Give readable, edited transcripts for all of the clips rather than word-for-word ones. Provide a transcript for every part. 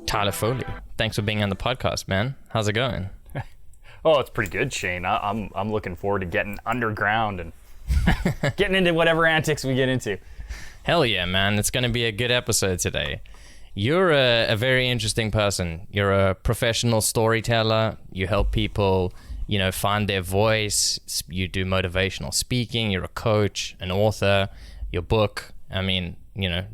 Tyler Foley, thanks for being on the podcast, man. How's it going? Oh, it's pretty good, Shane. I'm looking forward to getting underground and getting into whatever antics we get into. Hell yeah, man. It's going to be a good episode today. You're a very interesting person. You're a professional storyteller. You help people, find their voice. You do motivational speaking. You're a coach, an author, your book. I mean,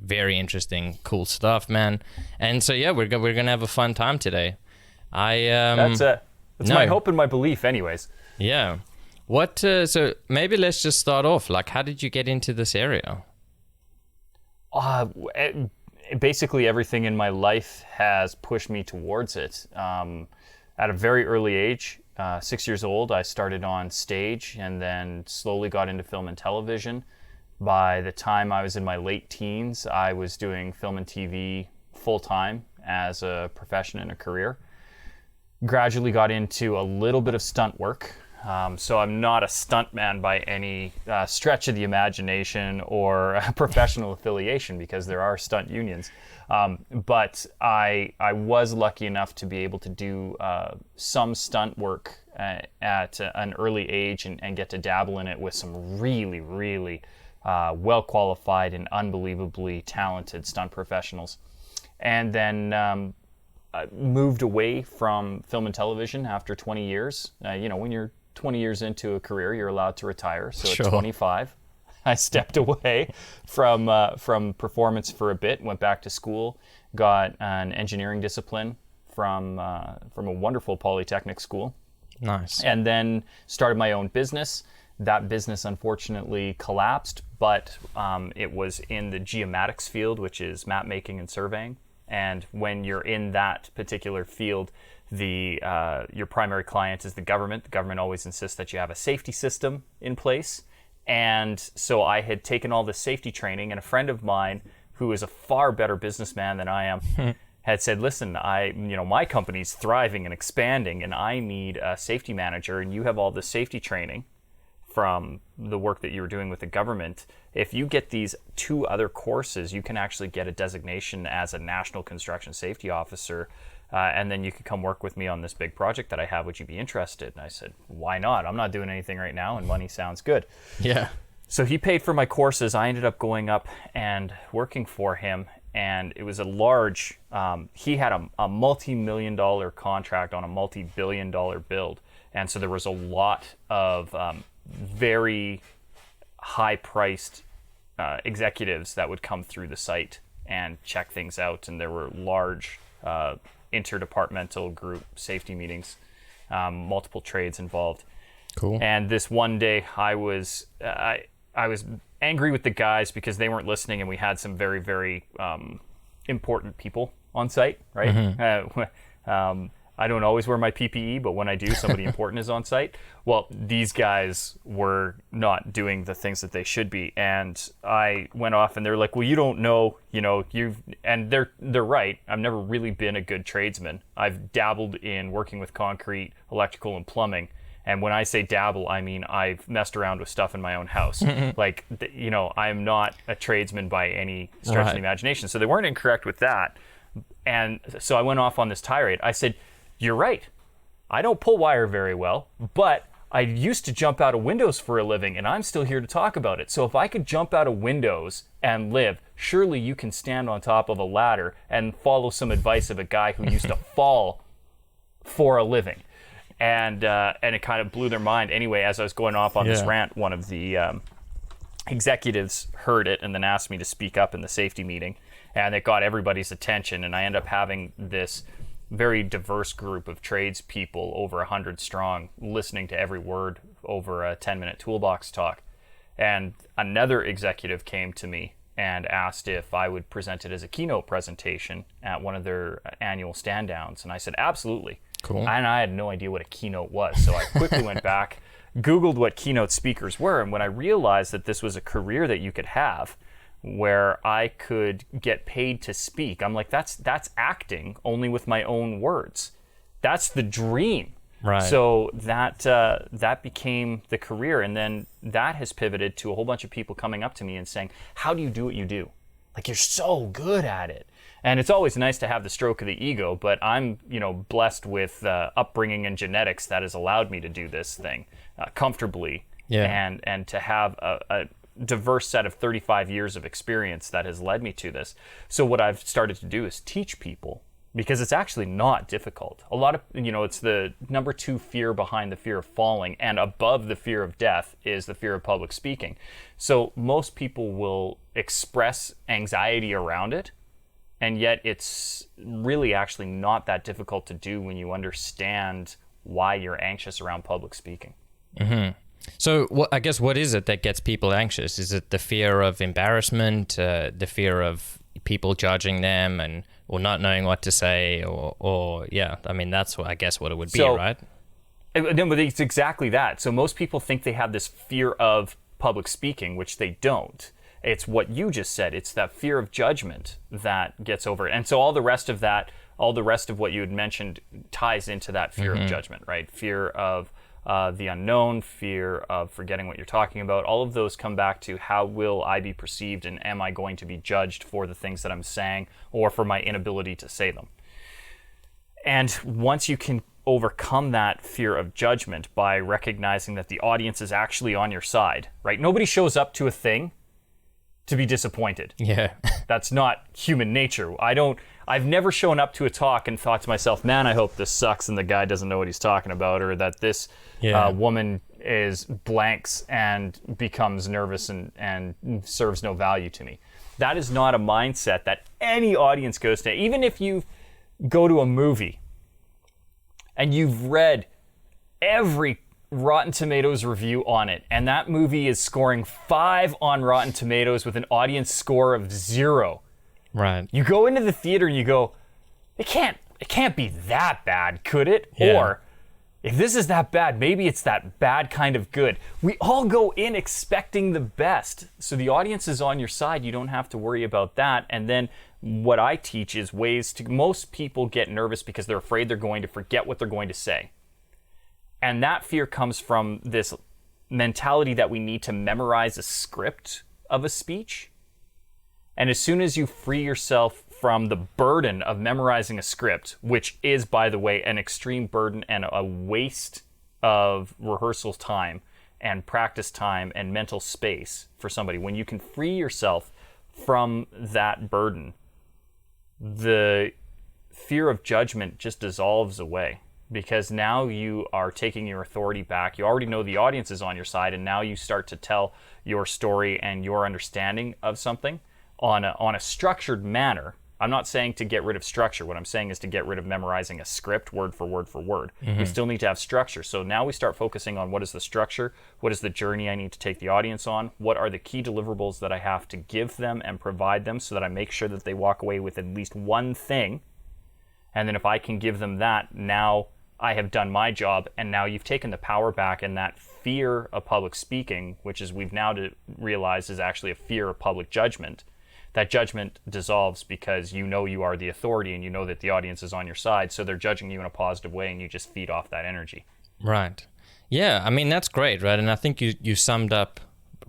very interesting, cool stuff, man. And so, yeah, we're going to have a fun time today. That's my hope and my belief anyways. Yeah. So maybe let's just start off. Like, how did you get into this area? Basically everything in my life has pushed me towards it. At a very early age, 6 years old, I started on stage and then slowly got into film and television. By the time I was in my late teens, I was doing film and TV full-time as a profession and a career. Gradually got into a little bit of stunt work. So I'm not a stuntman by any stretch of the imagination or professional affiliation, because there are stunt unions. But I was lucky enough to be able to do some stunt work at an early age and get to dabble in it with some really, really well-qualified and unbelievably talented stunt professionals. And then moved away from film and television after 20 years. When you're 20 years into a career, you're allowed to retire. So Sure. At 25, I stepped away from performance for a bit, went back to school, got an engineering discipline from a wonderful polytechnic school. Nice. And then started my own business. That business unfortunately collapsed, but it was in the geomatics field, which is map making and surveying. And when you're in that particular field, your primary client is the government. The government always insists that you have a safety system in place. And so I had taken all this safety training, and a friend of mine who is a far better businessman than I am had said, listen, my company's thriving and expanding, and I need a safety manager, and you have all this safety training from the work that you were doing with the government. If you get these 2 other courses, you can actually get a designation as a National Construction Safety Officer, and then you could come work with me on this big project that I have. Would you be interested? And I said, why not? I'm not doing anything right now, and money sounds good. Yeah. So he paid for my courses. I ended up going up and working for him, and it was a large, he had a multi-million-dollar contract on a multi-billion-dollar build, and so there was a lot of very high-priced executives that would come through the site and check things out, and there were large interdepartmental group safety meetings, multiple trades involved. Cool. And this one day, I was angry with the guys because they weren't listening, and we had some very, very important people on site, right? Mm-hmm. I don't always wear my PPE, but when I do, somebody important is on site. Well, these guys were not doing the things that they should be, and I went off, and they're like, "Well, you don't know, and they're right. I've never really been a good tradesman. I've dabbled in working with concrete, electrical, and plumbing, and when I say dabble, I mean I've messed around with stuff in my own house. I'm not a tradesman by any stretch of the imagination. So they weren't incorrect with that, and so I went off on this tirade. I said, you're right. I don't pull wire very well, but I used to jump out of windows for a living, and I'm still here to talk about it. So if I could jump out of windows and live, surely you can stand on top of a ladder and follow some advice of a guy who used to fall for a living. And it kind of blew their mind. Anyway, as I was going off on this rant, one of the executives heard it and then asked me to speak up in the safety meeting, and it got everybody's attention, and I ended up having this very diverse group of tradespeople, over 100 strong, listening to every word over a 10-minute toolbox talk. And another executive came to me and asked if I would present it as a keynote presentation at one of their annual stand downs. And I said, absolutely. Cool. And I had no idea what a keynote was. So I quickly went back, Googled what keynote speakers were. And when I realized that this was a career that you could have, where I could get paid to speak, I'm like, that's acting, only with my own words. That's the dream. Right. So that became the career, and then that has pivoted to a whole bunch of people coming up to me and saying, how do you do what you do? Like, you're so good at it. And it's always nice to have the stroke of the ego, but I'm, blessed with upbringing and genetics that has allowed me to do this thing comfortably, and to have a diverse set of 35 years of experience that has led me to this. So what I've started to do is teach people, because it's actually not difficult. A lot of, it's the number 2 fear behind the fear of falling, and above the fear of death is the fear of public speaking. So most people will express anxiety around it, and yet it's really actually not that difficult to do when you understand why you're anxious around public speaking. Mm-hmm. So I guess what is it that gets people anxious? Is it the fear of embarrassment, the fear of people judging them or not knowing what to say, or I mean, that's what, I guess what it would be, right? No, but it's exactly that. So most people think they have this fear of public speaking, which they don't. It's what you just said. It's that fear of judgment that gets over it. And so all the rest of what you had mentioned ties into that fear of judgment, right? Fear of the unknown, fear of forgetting what you're talking about. All of those come back to, how will I be perceived, and am I going to be judged for the things that I'm saying, or for my inability to say them? And once you can overcome that fear of judgment by recognizing that the audience is actually on your side, right? Nobody shows up to a thing to be disappointed. Yeah. That's not human nature. I've never shown up to a talk and thought to myself, man, I hope this sucks and the guy doesn't know what he's talking about, or that this woman is blanks and becomes nervous and serves no value to me. That is not a mindset that any audience goes to. Even if you go to a movie and you've read every Rotten Tomatoes review on it, and that movie is scoring 5 on Rotten Tomatoes with an audience score of 0. Right. You go into the theater and you go, it can't be that bad, could it? Yeah. Or, if this is that bad, maybe it's that bad kind of good. We all go in expecting the best. So the audience is on your side. You don't have to worry about that. And then what I teach is most people get nervous because they're afraid they're going to forget what they're going to say. And that fear comes from this mentality that we need to memorize a script of a speech. And as soon as you free yourself from the burden of memorizing a script, which is, by the way, an extreme burden and a waste of rehearsal time and practice time and mental space for somebody, when you can free yourself from that burden, the fear of judgment just dissolves away. Because now you are taking your authority back. You already know the audience is on your side, and now you start to tell your story and your understanding of something on a structured manner. I'm not saying to get rid of structure. What I'm saying is to get rid of memorizing a script word for word for word. Mm-hmm. We still need to have structure. So now we start focusing on, what is the structure? What is the journey I need to take the audience on? What are the key deliverables that I have to give them and provide them, so that I make sure that they walk away with at least one thing? And then if I can give them that, now I have done my job, and now you've taken the power back, and that fear of public speaking, which is we've now realized is actually a fear of public judgment, that judgment dissolves because you know you are the authority, and you know that the audience is on your side, so they're judging you in a positive way, and you just feed off that energy. Right. Yeah, I mean, that's great, right? And I think you summed up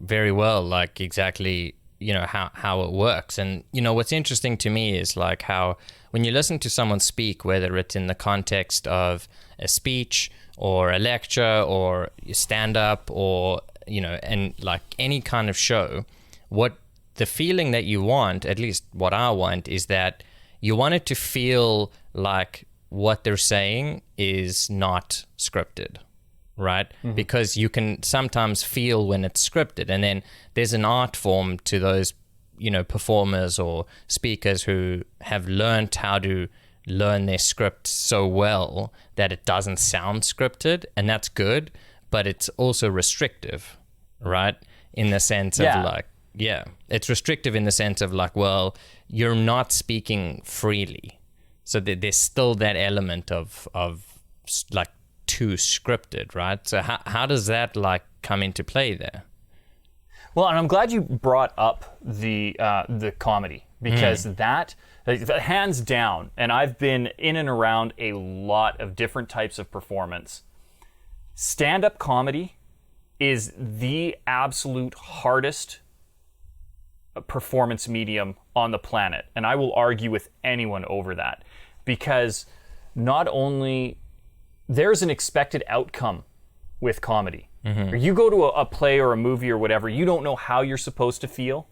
very well, like exactly, how it works. And, what's interesting to me is like how when you listen to someone speak, whether it's in the context of a speech or a lecture or stand-up or, and like any kind of show, what the feeling that you want, at least what I want, is that you want it to feel like what they're saying is not scripted, right? Mm-hmm. Because you can sometimes feel when it's scripted, and then there's an art form to those, performers or speakers who have learned how to learn their script so well that it doesn't sound scripted, and that's good, but it's also restrictive, right? In the sense of like, it's restrictive in the sense of like, well, you're not speaking freely. So there's still that element of like too scripted, right? So how does that like come into play there? Well, and I'm glad you brought up the comedy, because that, hands down, and I've been in and around a lot of different types of performance, stand-up comedy is the absolute hardest performance medium on the planet. And I will argue with anyone over that, because not only there's an expected outcome with comedy. Or you go to a play or a movie or whatever, you don't know how you're supposed to feel.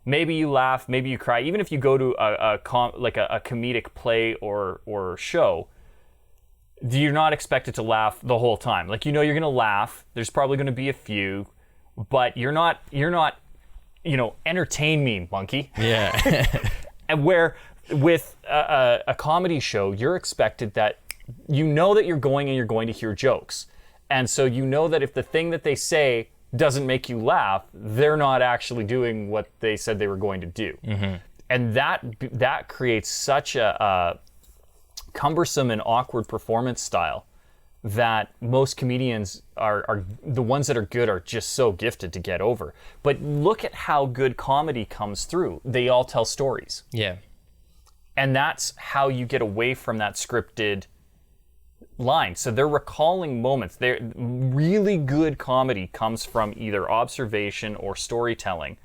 Maybe you laugh, maybe you cry. Even if you go to a comedic play or show, you're not expected to laugh the whole time. Like, you're going to laugh. There's probably going to be a few, but you're not, entertain me, monkey. Yeah. And where with a comedy show, you're expected that that you're going to hear jokes. And so that if the thing that they say doesn't make you laugh, they're not actually doing what they said they were going to do. And that creates such a cumbersome and awkward performance style that most comedians are the ones that are good are just so gifted to get over. But look at how good comedy comes through. They all tell stories. Yeah. And that's how you get away from that scripted line. So they're recalling moments. Really good comedy comes from either observation or storytelling.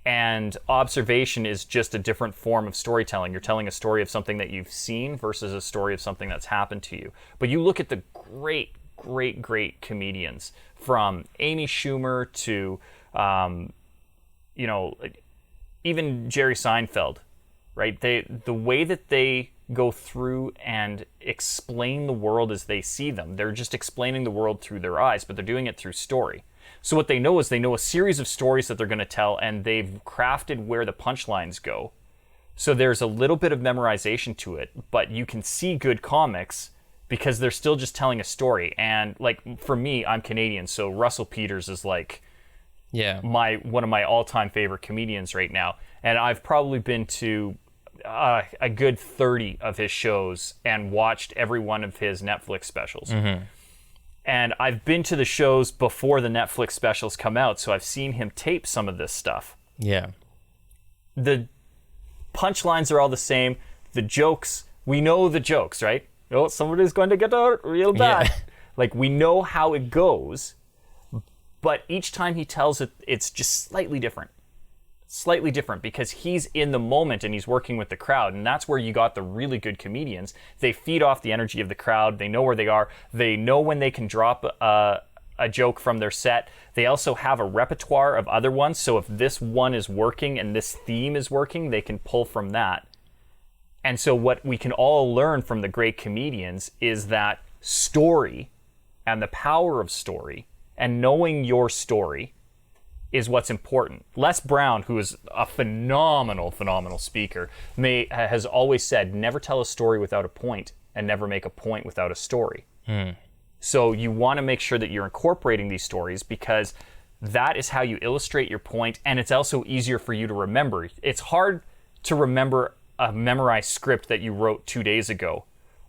And observation is just a different form of storytelling. You're telling a story of something that you've seen versus a story of something that's happened to you. But you look at the great comedians, from Amy Schumer to, even Jerry Seinfeld, right? The way that they go through and explain the world as they see them. They're just explaining the world through their eyes, but they're doing it through story. So what they know is a series of stories that they're going to tell, and they've crafted where the punchlines go. So there's a little bit of memorization to it, but you can see good comics because they're still just telling a story. And like, for me, I'm Canadian, so Russell Peters is like one of my all-time favorite comedians right now. And I've probably been to a good 30 of his shows and watched every one of his Netflix specials. And I've been to the shows before the Netflix specials come out, so I've seen him tape some of this stuff. Yeah. The punchlines are all the same. The jokes, we know the jokes, right? Oh, somebody's going to get hurt real bad. Yeah. Like, we know how it goes, but each time he tells it, it's just slightly different because he's in the moment and he's working with the crowd. And that's where you got the really good comedians. They feed off the energy of the crowd. They know where they are. They know when they can drop a joke from their set. They also have a repertoire of other ones. So if this one is working and this theme is working, they can pull from that. And so what we can all learn from the great comedians is that story and the power of story and knowing your story is what's important. Les Brown, who is a phenomenal speaker, has always said, never tell a story without a point and never make a point without a story. So you want to make sure that you're incorporating these stories because that is how you illustrate your point, and it's also easier for you to remember. It's hard to remember a memorized script that you wrote 2 days ago,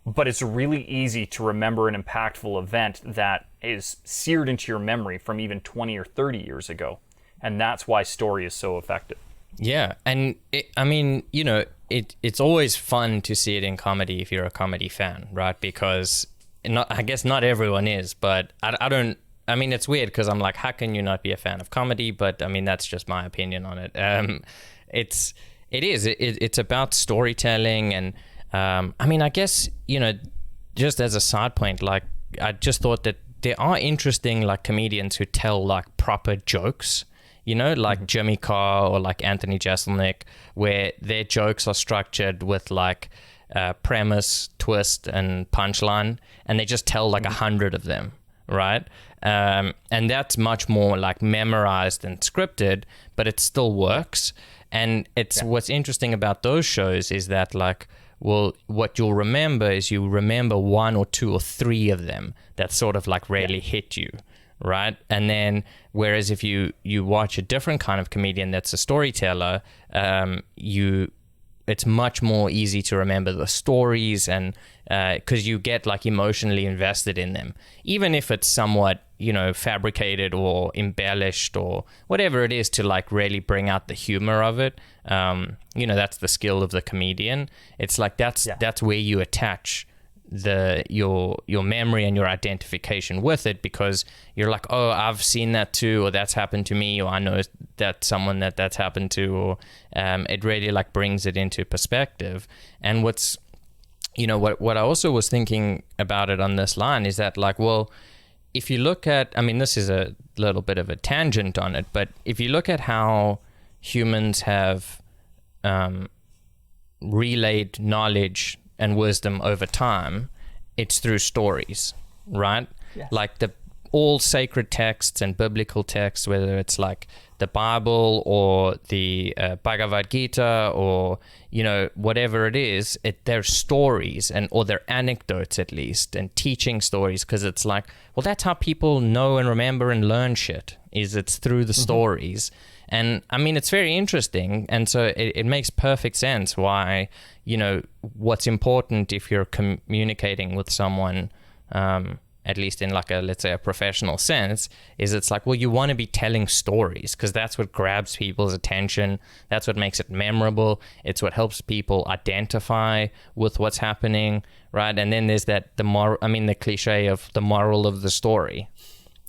but it's really easy to remember an impactful event that is seared into your memory from even 20 or 30 years ago. And that's why story is so effective. Yeah, and it's always fun to see it in comedy if you're a comedy fan, right? Because I guess not everyone is, but it's weird because I'm like, how can you not be a fan of comedy? But I mean, that's just my opinion on it. It's about storytelling, and I guess, just as a side point, like, I just thought that there are interesting like comedians who tell like proper jokes, like Jimmy Carr or like Anthony Jeselnik, where their jokes are structured with like premise, twist, and punchline, and they just tell like 100 of them, right? And that's much more like memorized and scripted, but it still works. And what's interesting about those shows is that like, well, what you'll remember is you remember 1 or 2 or 3 of them that sort of like really hit you, right? And then whereas if you watch a different kind of comedian that's a storyteller, it's much more easy to remember the stories, and because you get like emotionally invested in them, even if it's somewhat fabricated or embellished or whatever it is, to like really bring out the humor of it. That's the skill of the comedian. It's like that's where you attach your memory and your identification with it, because you're like, oh, I've seen that too, or that's happened to me, or I know that someone that's happened to, or it really like brings it into perspective. And what I also was thinking about it on this line is that, like, well, if you look at, I mean, this is a little bit of a tangent on it, but if you look at how humans have relayed knowledge and wisdom over time, it's through stories, right? Yes. Like all sacred texts and biblical texts, whether it's like the Bible or the Bhagavad Gita, or whatever it is, they're stories, or they're anecdotes at least, and teaching stories, because it's like, well, that's how people know and remember and learn shit, is it's through the stories. And I mean, it's very interesting, and so it makes perfect sense why what's important if you're communicating with someone, at least in like let's say a professional sense, is it's like, well, you want to be telling stories, because that's what grabs people's attention. That's what makes it memorable. It's what helps people identify with what's happening, right? And then there's the cliche of the moral of the story.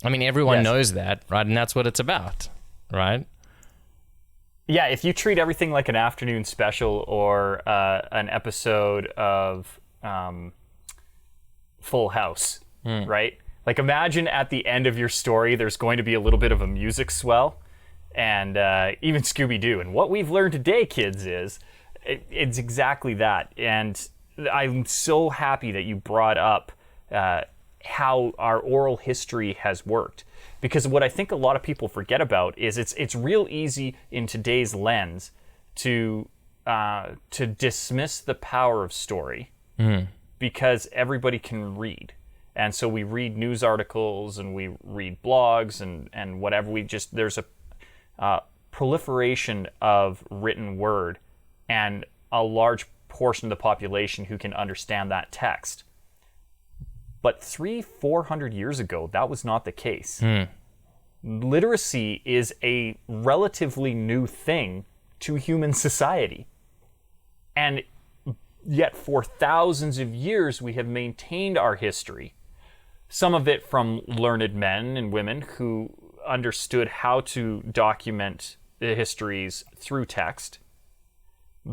I mean, everyone knows that, right? And that's what it's about, right? Yeah, if you treat everything like an afternoon special or an episode of Full House, right? Like, imagine at the end of your story, there's going to be a little bit of a music swell, and even Scooby-Doo. And what we've learned today, kids, is it's exactly that. And I'm so happy that you brought up how our oral history has worked. Because what I think a lot of people forget about is it's real easy in today's lens to dismiss the power of story because everybody can read. And so we read news articles and we read blogs and whatever. There's a proliferation of written word and a large portion of the population who can understand that text. But 300-400 years ago, that was not the case. Literacy is a relatively new thing to human society. And yet for thousands of years, we have maintained our history. Some of it from learned men and women who understood how to document the histories through text.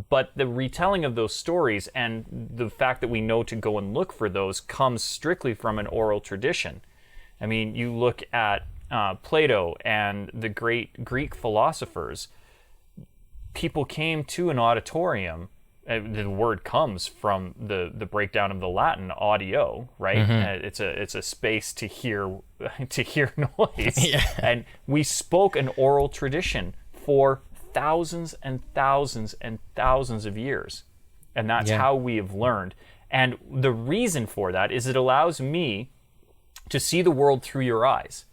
But the retelling of those stories and the fact that we know to go and look for those comes strictly from an oral tradition. I mean, you look at Plato and the great Greek philosophers. People came to an auditorium. The word comes from the breakdown of the Latin audio, right? It's a space to hear noise. Yeah. And we spoke an oral tradition for thousands and thousands and thousands of years. And that's how we have learned. And the reason for that is it allows me to see the world through your eyes.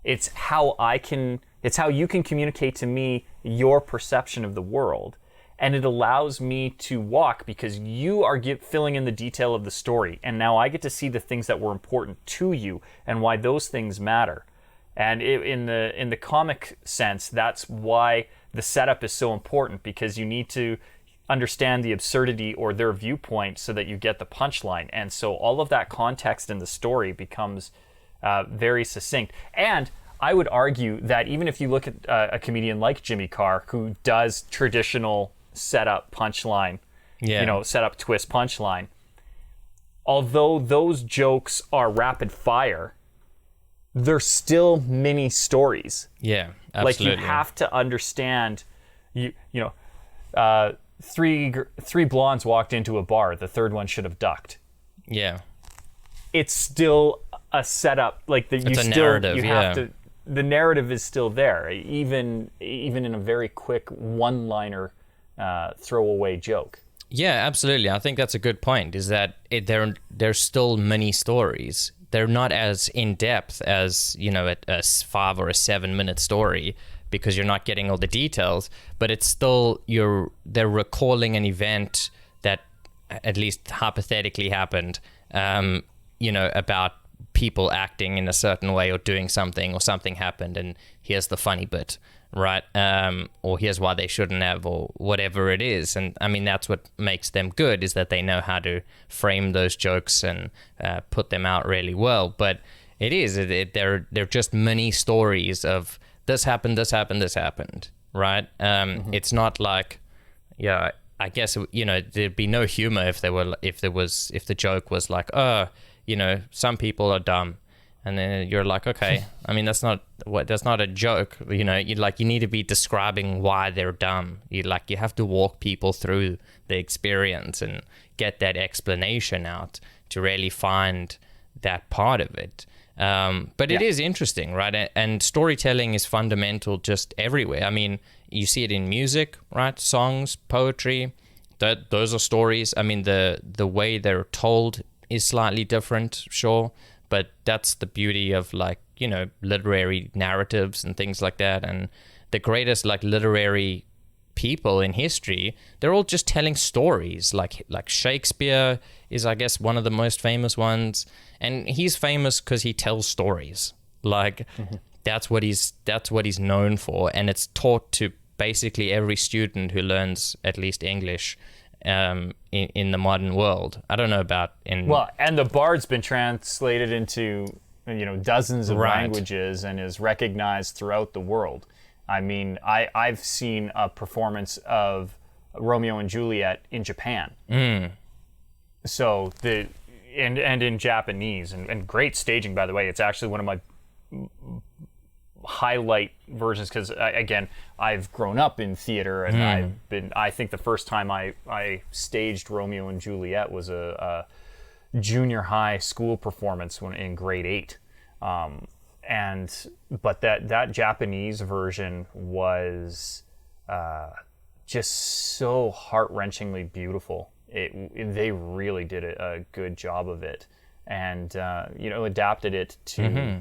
It's how you can communicate to me your perception of the world. And it allows me to walk because you are filling in the detail of the story. And now I get to see the things that were important to you and why those things matter. And in the comic sense, that's why the setup is so important, because you need to understand the absurdity or their viewpoint so that you get the punchline. And so all of that context in the story becomes very succinct. And I would argue that even if you look at a comedian like Jimmy Carr, who does traditional setup punchline, setup twist punchline, although those jokes are rapid fire, they're still mini stories. Yeah, absolutely. Like, you have to understand, three blondes walked into a bar. The third one should have ducked. Yeah. It's still a setup. Like, it's a narrative. The narrative is still there, even in a very quick one-liner throwaway joke. Yeah, absolutely. I think that's a good point, is that they're still mini stories. They're not as in-depth as, a 5 or a 7 minute story, because you're not getting all the details, but it's still, they're recalling an event that at least hypothetically happened, about people acting in a certain way or doing something, or something happened, and here's the funny bit. right? Or here's why they shouldn't have, or whatever it is. And I mean, that's what makes them good, is that they know how to frame those jokes and put them out really well. But they're just mini stories of this happened, this happened, this happened, right? It's not like, yeah, I guess, you know, there'd be no humor if the joke was like, oh, you know, some people are dumb. And then you're like, okay, I mean, that's not a joke, you know. You need to be describing why they're dumb. You have to walk people through the experience and get that explanation out to really find that part of it. But it is interesting, right? And storytelling is fundamental just everywhere. I mean, you see it in music, right? Songs, poetry, those are stories. I mean, the way they're told is slightly different, sure. But that's the beauty of, like, you know, literary narratives and things like that. And the greatest, like, literary people in history, they're all just telling stories. Like Shakespeare is, I guess, one of the most famous ones. And he's famous because he tells stories. Like, that's what he's known for. And it's taught to basically every student who learns at least English in the modern world. I don't know about and the Bard's been translated into, you know, dozens of languages and is recognized throughout the world. I mean, I've seen a performance of Romeo and Juliet in Japan. So and in Japanese, and great staging, by the way. It's actually one of my highlight versions, because again, I've grown up in theater, and I think the first time I staged Romeo and Juliet was a junior high school performance in grade 8, but that Japanese version was just so heart-wrenchingly beautiful. They really did a good job of it, and you know, adapted it to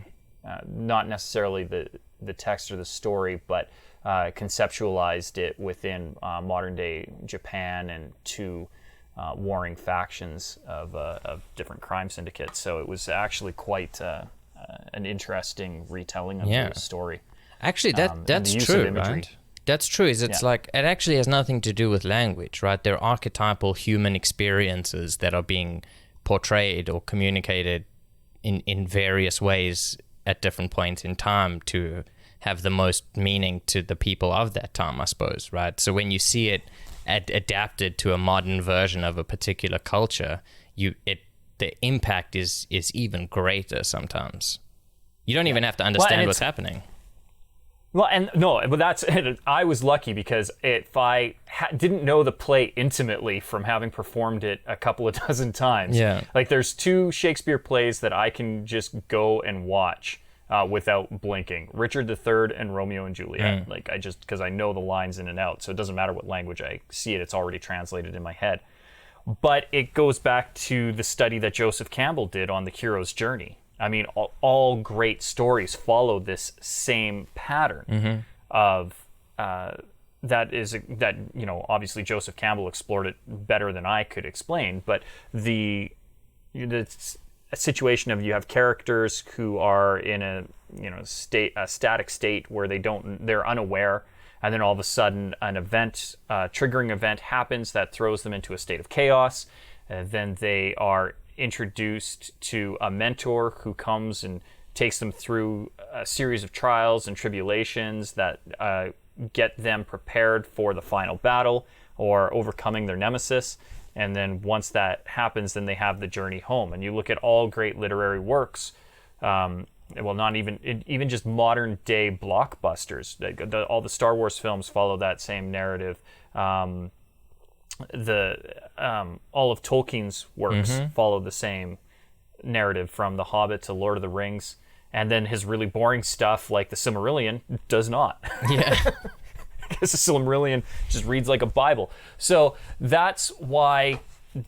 not necessarily the text or the story, but conceptualized it within modern day Japan and two warring factions of different crime syndicates. So it was actually quite an interesting retelling of the story. Actually, that's true, right? That's true. It's like, it actually has nothing to do with language, right? They're archetypal human experiences that are being portrayed or communicated in various ways at different points in time to have the most meaning to the people of that time, I suppose, right? So when you see it adapted to a modern version of a particular culture, the impact is even greater sometimes. You don't even have to understand what's happening. Well, and no, but that's it. I was lucky because if I didn't know the play intimately from having performed it a couple of dozen times, like there's 2 Shakespeare plays that I can just go and watch without blinking: Richard III and Romeo and Juliet. Like, because I know the lines in and out, so it doesn't matter what language I see it; it's already translated in my head. But it goes back to the study that Joseph Campbell did on the hero's journey. I mean, all great stories follow this same pattern of that, you know, obviously Joseph Campbell explored it better than I could explain, but the situation of, you have characters who are in a static state where they're unaware, and then all of a sudden an triggering event happens that throws them into a state of chaos. Then they are introduced to a mentor who comes and takes them through a series of trials and tribulations that get them prepared for the final battle or overcoming their nemesis. And then once that happens, then they have the journey home. And you look at all great literary works, well, not even just modern day blockbusters. All the Star Wars films follow that same narrative. All of Tolkien's works follow the same narrative, from The Hobbit to Lord of the Rings, and then his really boring stuff like the Silmarillion does not. Yeah. Because the Silmarillion just reads like a Bible. So that's why,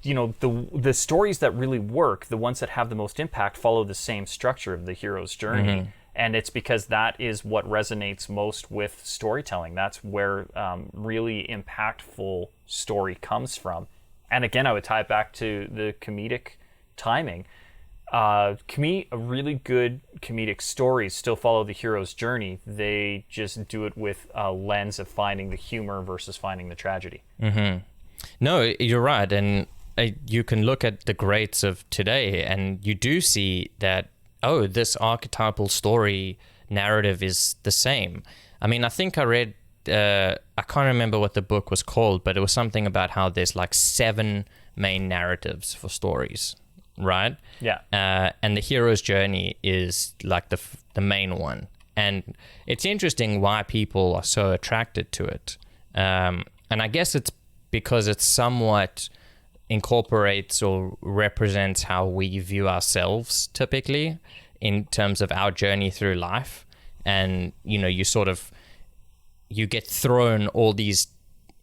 you know, the stories that really work, the ones that have the most impact, follow the same structure of the hero's journey. And it's because that is what resonates most with storytelling. That's where really impactful story comes from. And again, I would tie it back to the comedic timing. really good comedic stories still follow the hero's journey. They just do it with a lens of finding the humor versus finding the tragedy. Mm-hmm. No, you're right. And you can look at the greats of today and you do see that, oh, this archetypal story narrative is the same. I mean, I think I read, I can't remember what the book was called, but it was something about how there's like 7 main narratives for stories, right? Yeah. And the hero's journey is like the main one. And it's interesting why people are so attracted to it. And I guess it's because it somewhat incorporates or represents how we view ourselves typically in terms of our journey through life. And, you know, you get thrown all these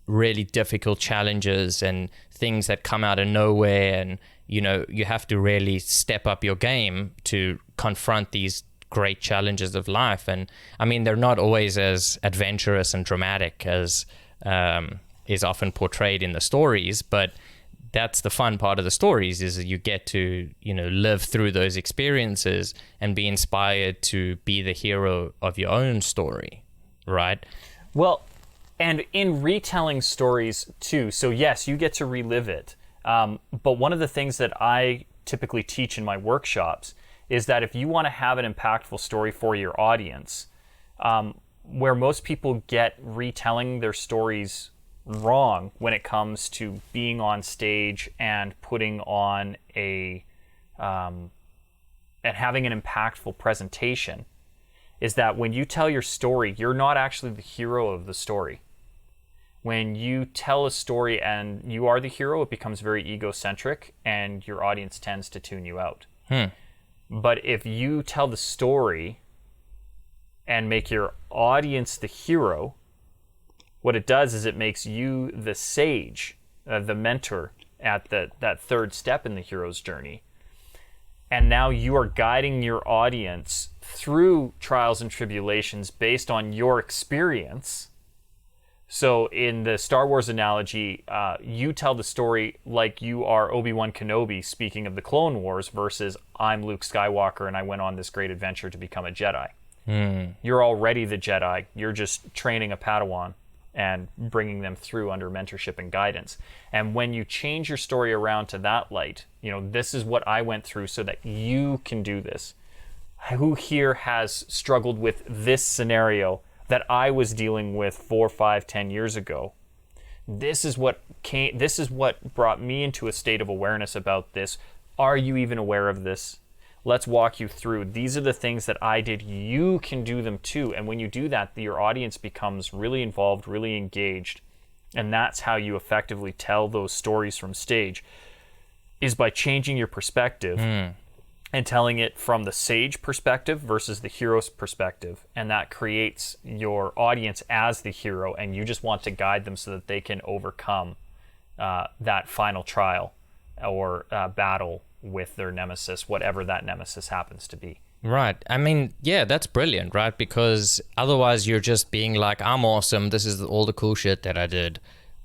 really difficult challenges and things that come out of nowhere. And, you know, you have to really step up your game to confront these great challenges of life. And I mean, they're not always as adventurous and dramatic as is often portrayed in the stories, but that's the fun part of the stories, is that you get to, you know, live through those experiences and be inspired to be the hero of your own story, right? Well, and in retelling stories too, so yes, you get to relive it. But one of the things that I typically teach in my workshops is that if you want to have an impactful story for your audience, where most people get retelling their stories wrong when it comes to being on stage and putting on and having an impactful presentation, is that when you tell your story, you're not actually the hero of the story. When you tell a story and you are the hero, it becomes very egocentric and your audience tends to tune you out. But if you tell the story and make your audience the hero, what it does is it makes you the sage, the mentor at that third step in the hero's journey. And now you are guiding your audience through trials and tribulations based on your experience. So in the Star Wars analogy, you tell the story like you are Obi-Wan Kenobi speaking of the Clone Wars versus I'm Luke Skywalker and I went on this great adventure to become a Jedi. You're already the Jedi. You're just training a Padawan and bringing them through under mentorship and guidance. And when you change your story around to that light, you know, this is what I went through so that you can do this. Who here has struggled with this scenario that I was dealing with 4, 5, 10 years ago? This is what brought me into a state of awareness about this. Are you even aware of this? Let's walk you through. These are the things that I did. You can do them too. And when you do that, your audience becomes really involved, really engaged. And that's how you effectively tell those stories from stage, is by changing your perspective and telling it from the sage perspective versus the hero's perspective. And that creates your audience as the hero, and you just want to guide them so that they can overcome that final trial or battle with their nemesis, whatever that nemesis happens to be. Right. I mean, yeah, that's brilliant, right? Because otherwise you're just being like, I'm awesome. This is all the cool shit that I did.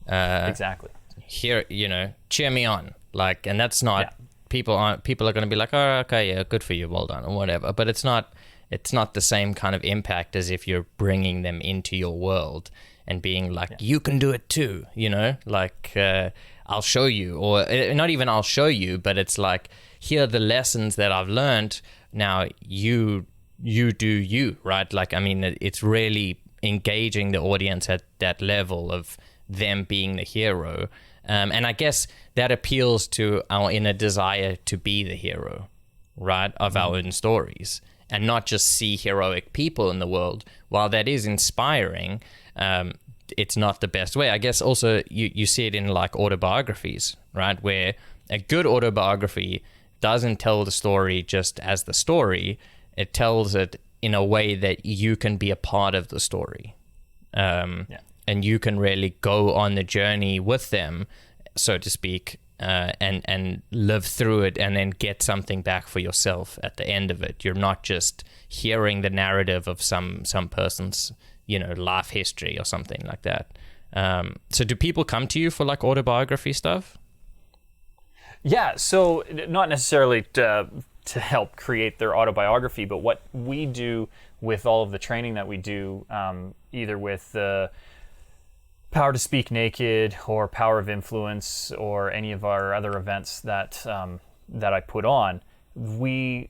Exactly. Here, you know, cheer me on. Like, and that's not, people are going to be like, oh, okay, yeah, good for you, well done, or whatever. But it's not the same kind of impact as if you're bringing them into your world and being like, you can do it too, you know, like, I'll show you, or not even I'll show you, but it's like, here are the lessons that I've learned. Now you do you, right? Like, I mean, it's really engaging the audience at that level of them being the hero. And I guess that appeals to our inner desire to be the hero, right, of our own stories, and not just see heroic people in the world. While that is inspiring, it's not the best way. I guess also you see it in like autobiographies, right, where a good autobiography doesn't tell the story just as the story. It tells it in a way that you can be a part of the story. And you can really go on the journey with them, so to speak, and live through it, and then get something back for yourself at the end of it. You're not just hearing the narrative of some person's, you know, life history or something like that. So do people come to you for like autobiography stuff? Yeah, so not necessarily to help create their autobiography. But what we do with all of the training that we do, either with the Power to Speak Naked or Power of Influence or any of our other events that I put on, we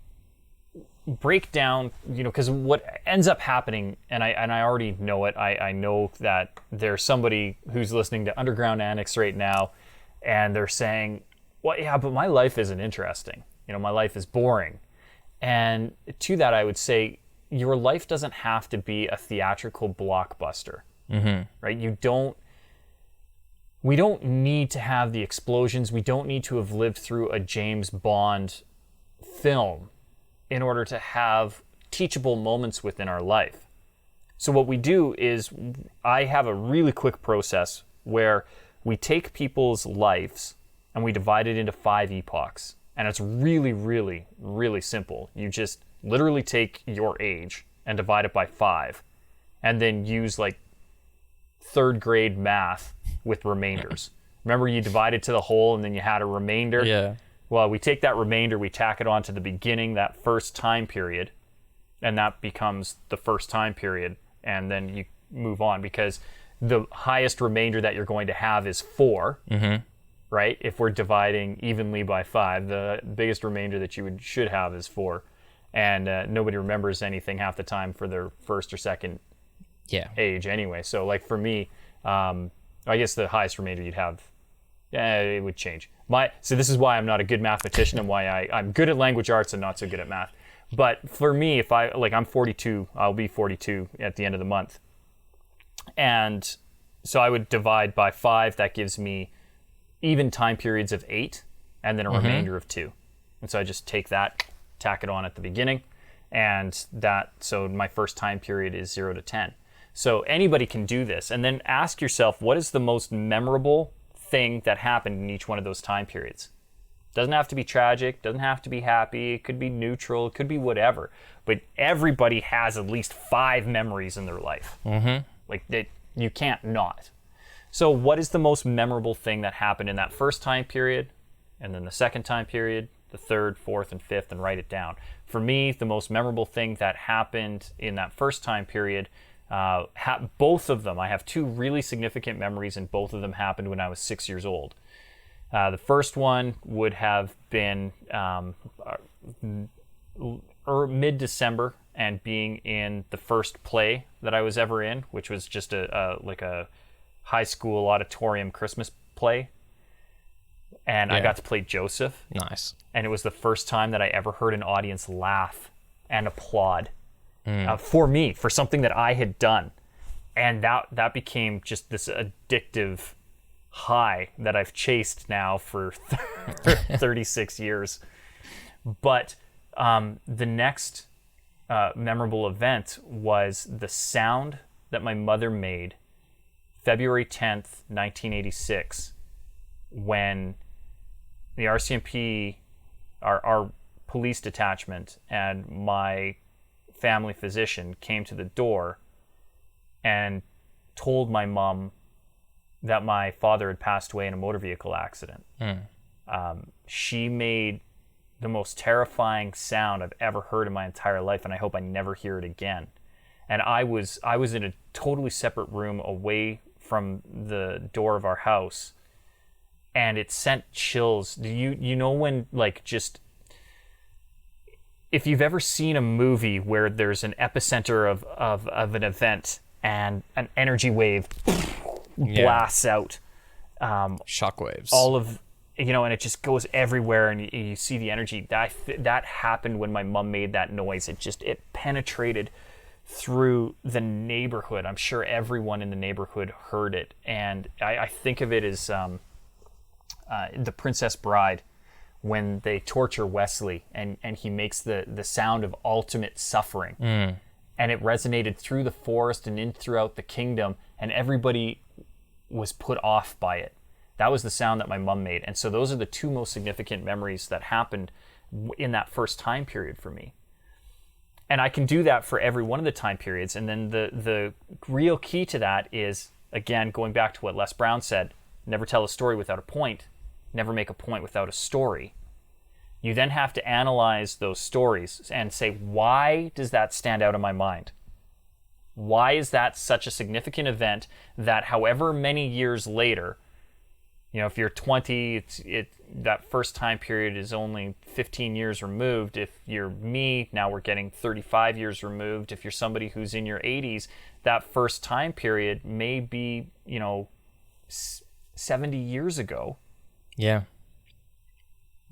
break down, because what ends up happening, and I already know it, I know that there's somebody who's listening to Underground Annex right now, and they're saying, well, yeah, but my life isn't interesting. My life is boring. And to that, I would say, your life doesn't have to be a theatrical blockbuster, right? We don't need to have the explosions. We don't need to have lived through a James Bond film in order to have teachable moments within our life. So what we do is, I have a really quick process where we take people's lives and we divide it into 5 epochs. And it's really, really, really simple. You just literally take your age and divide it by 5, and then use like 3rd grade math with remainders. Remember, you divided to the whole and then you had a remainder? Yeah. Well, we take that remainder, we tack it on to the beginning, that first time period, and that becomes the first time period, and then you move on, because the highest remainder that you're going to have is 4, right? If we're dividing evenly by 5, the biggest remainder that you should have is 4, and nobody remembers anything half the time for their first or second age anyway. So like for me, I guess the highest remainder you'd have, it would change. So this is why I'm not a good mathematician, and why I'm good at language arts and not so good at math. But for me, if I'm 42, I'll be 42 at the end of the month. And so I would divide by 5. That gives me even time periods of 8, and then a remainder of 2. And so I just take that, tack it on at the beginning, and so my first time period is 0 to 10. So anybody can do this, and then ask yourself, what is the most memorable thing that happened in each one of those time periods? Doesn't have to be tragic, doesn't have to be happy, it could be neutral, it could be whatever. But everybody has at least 5 memories in their life. Like that, you can't not. So what is the most memorable thing that happened in that first time period, and then the second time period, the 3rd, 4th, and 5th, and write it down. For me, the most memorable thing that happened in that first time period, both of them, I have 2 really significant memories, and both of them happened when I was 6 years old. The first one would have been mid-December, and being in the first play that I was ever in, which was just a high school auditorium Christmas play. And I got to play Joseph. Nice. And it was the first time that I ever heard an audience laugh and applaud for me, for something that I had done. And that became just this addictive high that I've chased now for 36 years. But the next memorable event was the sound that my mother made February 10th, 1986, when the RCMP, our police detachment, and my family physician came to the door and told my mom that my father had passed away in a motor vehicle accident. She made the most terrifying sound I've ever heard in my entire life, and I hope I never hear it again. And I was in a totally separate room away from the door of our house, and it sent chills. You know when, like, just, if you've ever seen a movie where there's an epicenter of an event and an energy wave blasts out, shockwaves, all of, and it just goes everywhere, and you see the energy. That happened when my mom made that noise. It penetrated through the neighborhood. I'm sure everyone in the neighborhood heard it, and I think of it as the Princess Bride, when they torture Wesley, and he makes the sound of ultimate suffering, and it resonated through the forest and in throughout the kingdom, and everybody was put off by it. That was the sound that my mom made. And so those are the 2 most significant memories that happened in that first time period for me. And I can do that for every one of the time periods. And then the real key to that is, again, going back to what Les Brown said, never tell a story without a point, never make a point without a story. You then have to analyze those stories and say, why does that stand out in my mind? Why is that such a significant event that however many years later, if you're 20, that first time period is only 15 years removed. If you're me, now we're getting 35 years removed. If you're somebody who's in your 80s, that first time period may be, 70 years ago. Yeah.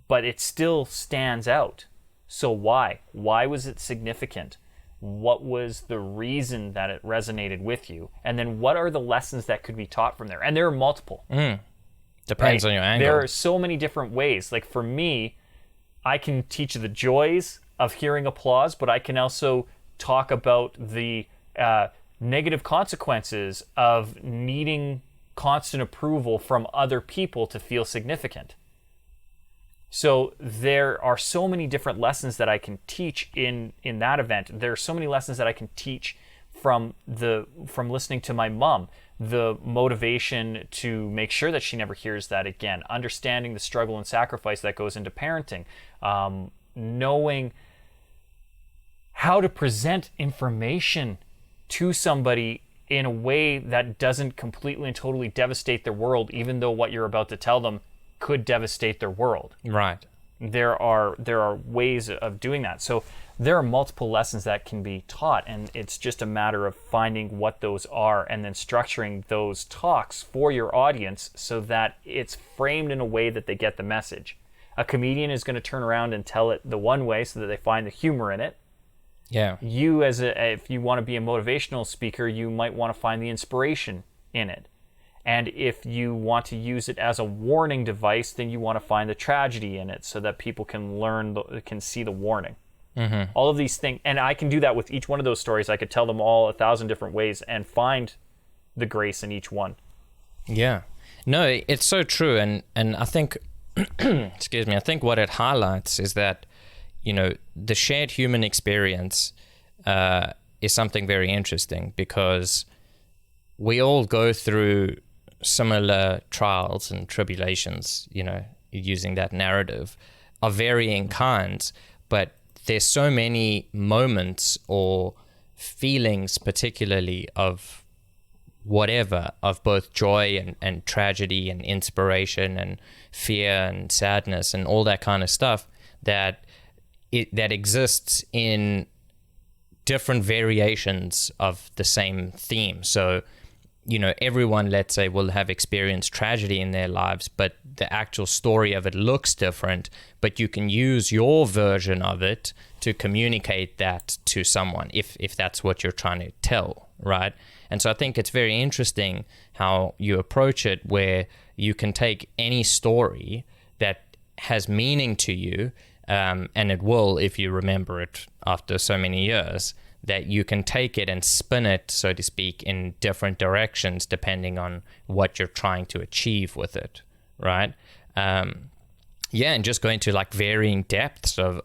But it still stands out. So why? Why was it significant? What was the reason that it resonated with you? And then what are the lessons that could be taught from there? And there are multiple. Depends on your angle. There are so many different ways. Like for me, I can teach the joys of hearing applause, but I can also talk about the negative consequences of needing constant approval from other people to feel significant. So there are so many different lessons that I can teach in that event. There are so many lessons that I can teach from listening to my mom. The motivation to make sure that she never hears that again. Understanding the struggle and sacrifice that goes into parenting. Knowing how to present information to somebody in a way that doesn't completely and totally devastate their world, even though what you're about to tell them could devastate their world. Right. There are ways of doing that. So there are multiple lessons that can be taught, and it's just a matter of finding what those are and then structuring those talks for your audience so that it's framed in a way that they get the message. A comedian is going to turn around and tell it the one way so that they find the humor in it. Yeah. You, if you want to be a motivational speaker, you might want to find the inspiration in it. And if you want to use it as a warning device, then you want to find the tragedy in it so that people can see the warning. Mm-hmm. All of these things, and I can do that with each one of those stories. I could tell them all 1,000 different ways and find the grace in each one. Yeah. No, it's so true. And I think, excuse me, I think what it highlights is that, the shared human experience is something very interesting because we all go through similar trials and tribulations, using that narrative, of varying kinds, but there's so many moments or feelings, particularly of whatever, of both joy and tragedy and inspiration and fear and sadness and all that kind of stuff that exists in different variations of the same theme. So, everyone, let's say, will have experienced tragedy in their lives, but the actual story of it looks different, but you can use your version of it to communicate that to someone if that's what you're trying to tell, right? And so I think it's very interesting how you approach it, where you can take any story that has meaning to you, and it will if you remember it after so many years, that you can take it and spin it, so to speak, in different directions depending on what you're trying to achieve with it, right? And just going to like varying depths of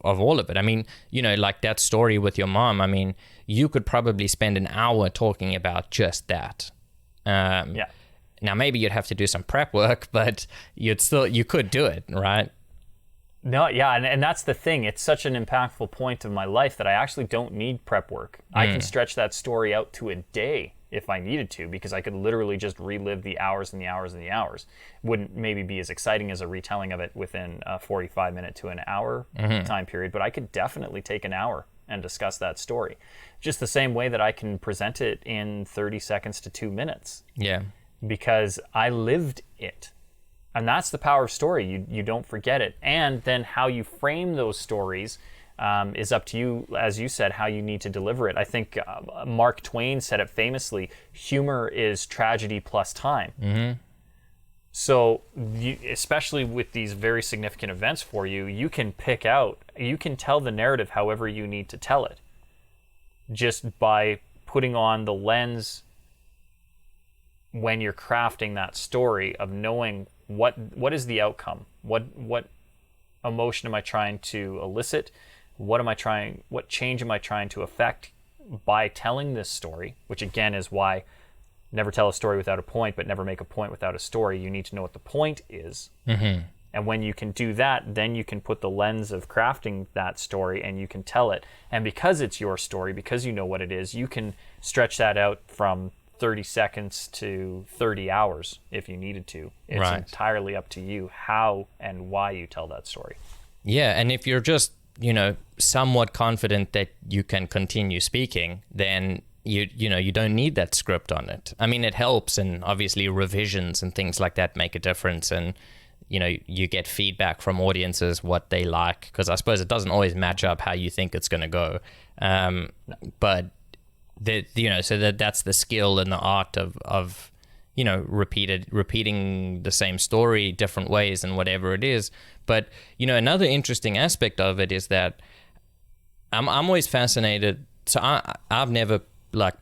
all of it. I mean, like that story with your mom, I mean, you could probably spend an hour talking about just that. Yeah. Now, maybe you'd have to do some prep work, but you could do it, right? No, yeah, and that's the thing. It's such an impactful point of my life that I actually don't need prep work. I can stretch that story out to a day if I needed to, because I could literally just relive the hours and the hours and the hours. Wouldn't maybe be as exciting as a retelling of it within a 45-minute to an hour time period, but I could definitely take an hour and discuss that story. Just the same way that I can present it in 30 seconds to 2 minutes. Yeah. Because I lived it. And that's the power of story. You don't forget it. And then how you frame those stories is up to you, as you said, how you need to deliver it. I think Mark Twain said it famously, humor is tragedy plus time. Mm-hmm. So especially with these very significant events for you, you can tell the narrative however you need to tell it. Just by putting on the lens when you're crafting that story of knowing what is the outcome? What emotion am I trying to elicit? What change am I trying to affect by telling this story? Which again is why never tell a story without a point, but never make a point without a story. You need to know what the point is. Mm-hmm. And when you can do that, then you can put the lens of crafting that story and you can tell it. And because it's your story, because you know what it is, you can stretch that out from 30 seconds to 30 hours if you needed to. It's entirely up to you how and why you tell that story. Yeah, and if you're just, somewhat confident that you can continue speaking, then you don't need that script on it. I mean, it helps, and obviously revisions and things like that make a difference, and you get feedback from audiences what they like, because I suppose it doesn't always match up how you think it's going to go. But that's the skill and the art of repeating the same story different ways and whatever it is. But another interesting aspect of it is that I'm always fascinated. So I've never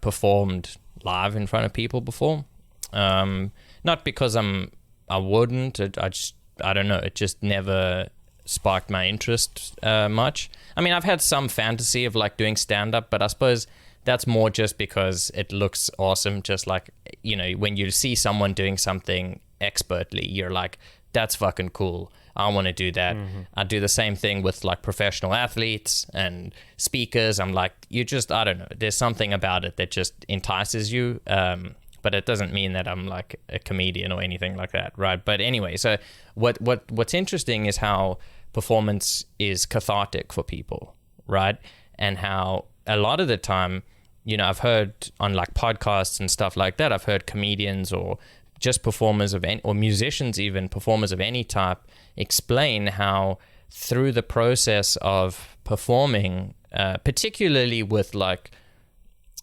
performed live in front of people before. Not because I wouldn't. I don't know. It just never sparked my interest much. I mean, I've had some fantasy of doing stand-up, but I suppose that's more just because it looks awesome. Just when you see someone doing something expertly, you're like, that's fucking cool. I want to do that. Mm-hmm. I do the same thing with professional athletes and speakers. I'm like, I don't know. There's something about it that just entices you. But it doesn't mean that I'm a comedian or anything like that, right? But anyway, so what's interesting is how performance is cathartic for people, right? And how a lot of the time, I've heard on podcasts and stuff like that, I've heard comedians or just performers or musicians, even performers of any type, explain how through the process of performing, particularly with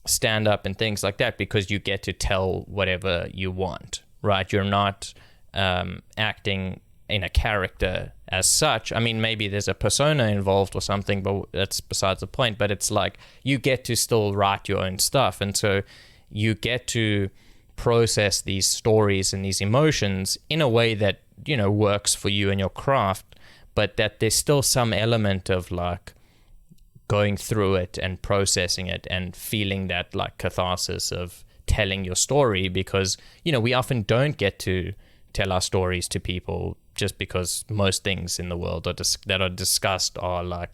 stand up and things like that, because you get to tell whatever you want, right? You're not acting in a character as such. I mean, maybe there's a persona involved or something, but that's besides the point. But it's you get to still write your own stuff, and so you get to process these stories and these emotions in a way that works for you and your craft, but that there's still some element of going through it and processing it and feeling that catharsis of telling your story, because we often don't get to tell our stories to people just because most things in the world that are discussed are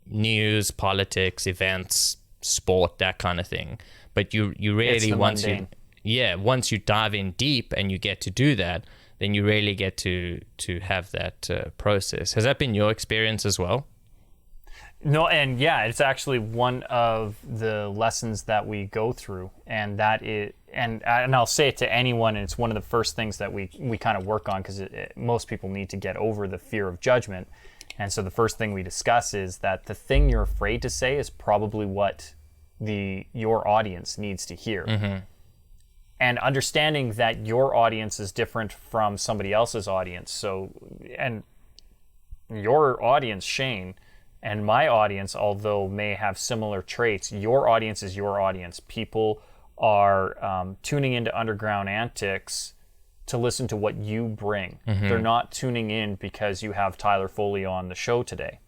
news, politics, events, sport, that kind of thing. But you really once you dive in deep and you get to do that, then you really get to have that process. Has that been your experience as well? No, and yeah, it's actually one of the lessons that we go through, and that is, and I'll say it to anyone, and it's one of the first things that we kind of work on, because most people need to get over the fear of judgment. And so the first thing we discuss is that the thing you're afraid to say is probably what your audience needs to hear. Mm-hmm. And understanding that your audience is different from somebody else's audience. So, and your audience, Shane, and my audience, although may have similar traits, your audience is your audience. People are tuning into Underground Antics to listen to what you bring. Mm-hmm. They're not tuning in because you have Tyler Foley on the show today.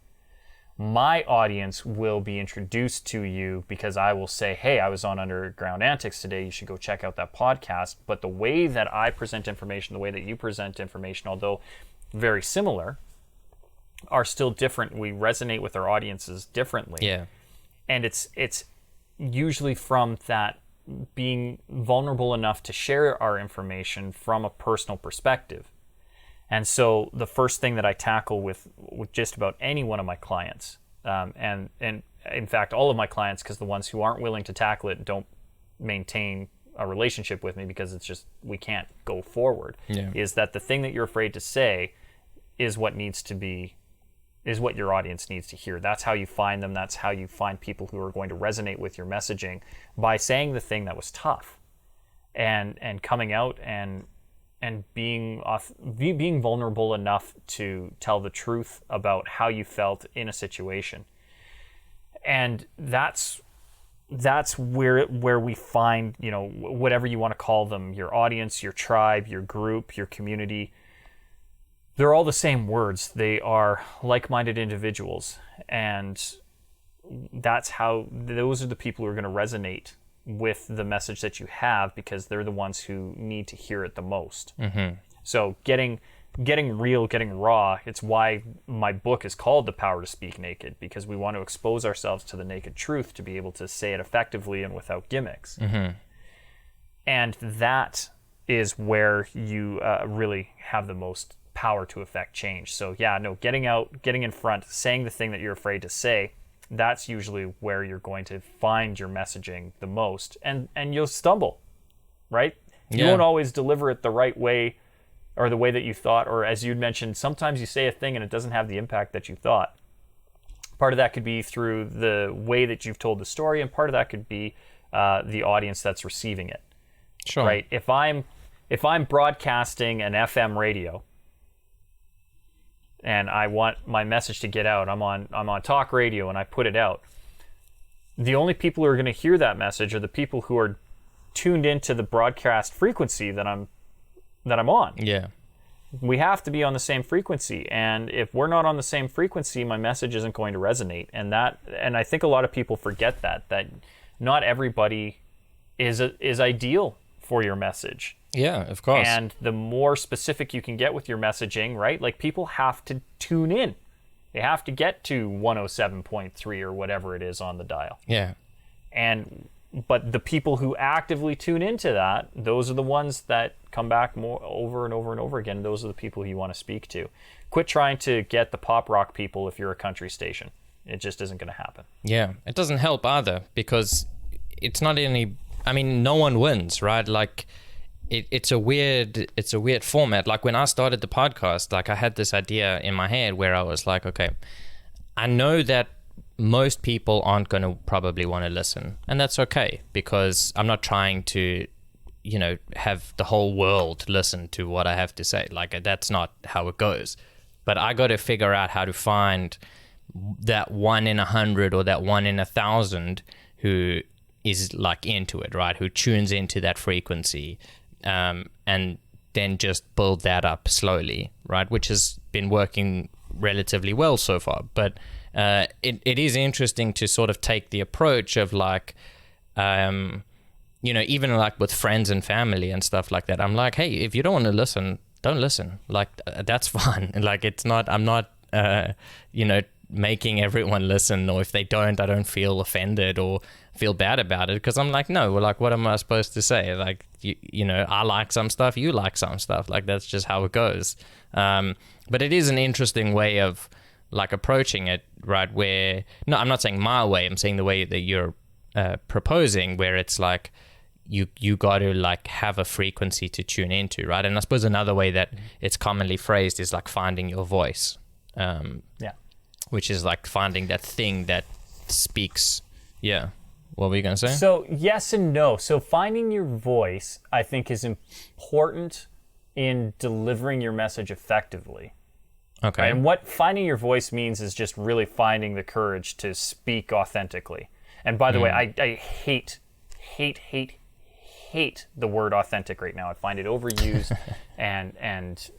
My audience will be introduced to you because I will say, hey, I was on Underground Antics today. You should go check out that podcast. But the way that I present information, the way that you present information, although very similar, are still different. We resonate with our audiences differently. Yeah. And it's usually from that being vulnerable enough to share our information from a personal perspective. And so the first thing that I tackle with just about any one of my clients, and in fact all of my clients, because the ones who aren't willing to tackle it don't maintain a relationship with me because it's just we can't go forward, is that the thing that you're afraid to say is what your audience needs to hear. That's how you find them. That's how you find people who are going to resonate with your messaging, by saying the thing that was tough and coming out and being vulnerable enough to tell the truth about how you felt in a situation. And that's where we find, whatever you want to call them, your audience, your tribe, your group, your community. They're all the same words. They are like-minded individuals. And those are the people who are going to resonate with the message that you have, because they're the ones who need to hear it the most. Mm-hmm. So getting real, getting raw. It's why my book is called The Power to Speak Naked, because we want to expose ourselves to the naked truth to be able to say it effectively and without gimmicks. And that is where you really have the most power to affect change. So yeah, no, getting out, getting in front, saying the thing that you're afraid to say, that's usually where you're going to find your messaging the most, and you'll stumble, right? You won't always deliver it the right way or the way that you thought, or as you'd mentioned, sometimes you say a thing and it doesn't have the impact that you thought. Part of that could be through the way that you've told the story, and part of that could be the audience that's receiving it. Sure. Right? If I'm broadcasting an FM radio and I want my message to get out, I'm on talk radio and I put it out, the only people who are going to hear that message are the people who are tuned into the broadcast frequency that I'm on. Yeah. We have to be on the same frequency, and if we're not on the same frequency, my message isn't going to resonate. And I think a lot of people forget that not everybody is ideal for your message. Yeah, of course. And the more specific you can get with your messaging, right? Like, people have to tune in. They have to get to 107.3 or whatever it is on the dial. Yeah. But the people who actively tune into that, those are the ones that come back more over and over and over again. Those are the people who you want to speak to. Quit trying to get the pop rock people if you're a country station. It just isn't going to happen. Yeah, it doesn't help either, because it's not any... I mean, no one wins, right? Like, it's a weird format. Like, when I started the podcast, like, I had this idea in my head where I was like, okay, I know that most people aren't going to probably want to listen, and that's okay, because I'm not trying to, have the whole world listen to what I have to say. Like, that's not how it goes. But I got to figure out how to find that 1 in 100 or that 1 in 1,000 who is like into it, right? Who tunes into that frequency, and then just build that up slowly, right? Which has been working relatively well so far. But it is interesting to sort of take the approach of like, even like with friends and family and stuff like that. I'm like, hey, if you don't want to listen, don't listen. Like, that's fine. Like, I'm not, making everyone listen, or if they don't, I don't feel offended or feel bad about it, because I'm like, no, like, what am I supposed to say? Like, I like some stuff, you like some stuff. Like, that's just how it goes. But it is an interesting way of like approaching it, right? Where, no, I'm not saying my way, I'm saying the way that you're proposing, where it's like you got to like have a frequency to tune into, right? And I suppose another way that it's commonly phrased is like finding your voice. Which is like finding that thing that speaks. Yeah. What were you going to say? So yes and no. So finding your voice, I think, is important in delivering your message effectively. Okay. Right? And what finding your voice means is just really finding the courage to speak authentically. And by the way, I hate the word authentic right now. I find it overused and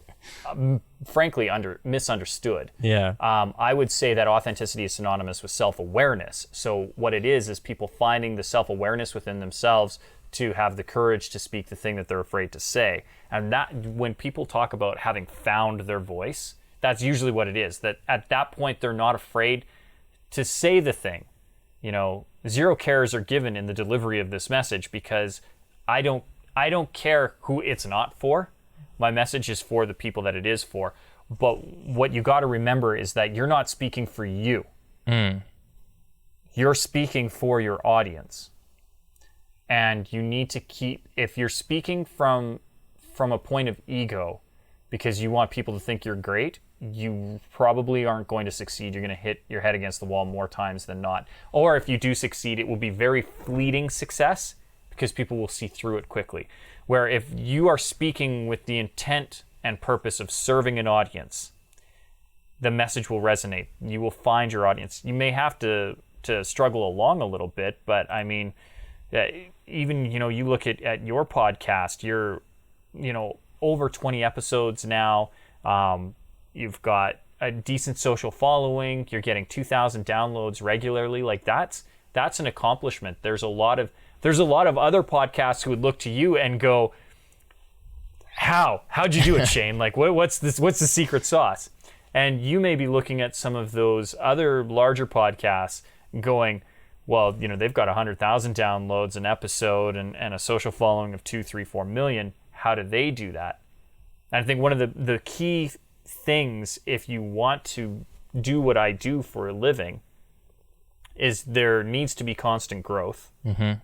frankly misunderstood. Yeah. I would say that authenticity is synonymous with self-awareness. So what it is people finding the self-awareness within themselves to have the courage to speak the thing that they're afraid to say. And that, when people talk about having found their voice, that's usually what it is. That at that point, they're not afraid to say the thing. Zero cares are given in the delivery of this message, because I don't care who it's not for. My message is for the people that it is for. But what you got to remember is that you're not speaking for you. You're speaking for your audience. And you need to keep, if you're speaking from a point of ego because you want people to think you're great, you probably aren't going to succeed. You're going to hit your head against the wall more times than not. Or if you do succeed, it will be very fleeting success, because people will see through it quickly. Where if you are speaking with the intent and purpose of serving an audience, the message will resonate. You will find your audience. You may have to struggle along a little bit, but I mean, even, you look at your podcast, you're, over 20 episodes now. You've got a decent social following. You're getting 2,000 downloads regularly. Like, that's an accomplishment. There's a lot of other podcasts who would look to you and go, How'd you do it, Shane? Like, what's the secret sauce? And you may be looking at some of those other larger podcasts going, well, they've got 100,000 downloads an episode and a social following of 2, 3, 4 million. How do they do that? And I think one of the key things, if you want to do what I do for a living, is there needs to be constant growth. Mm-hmm.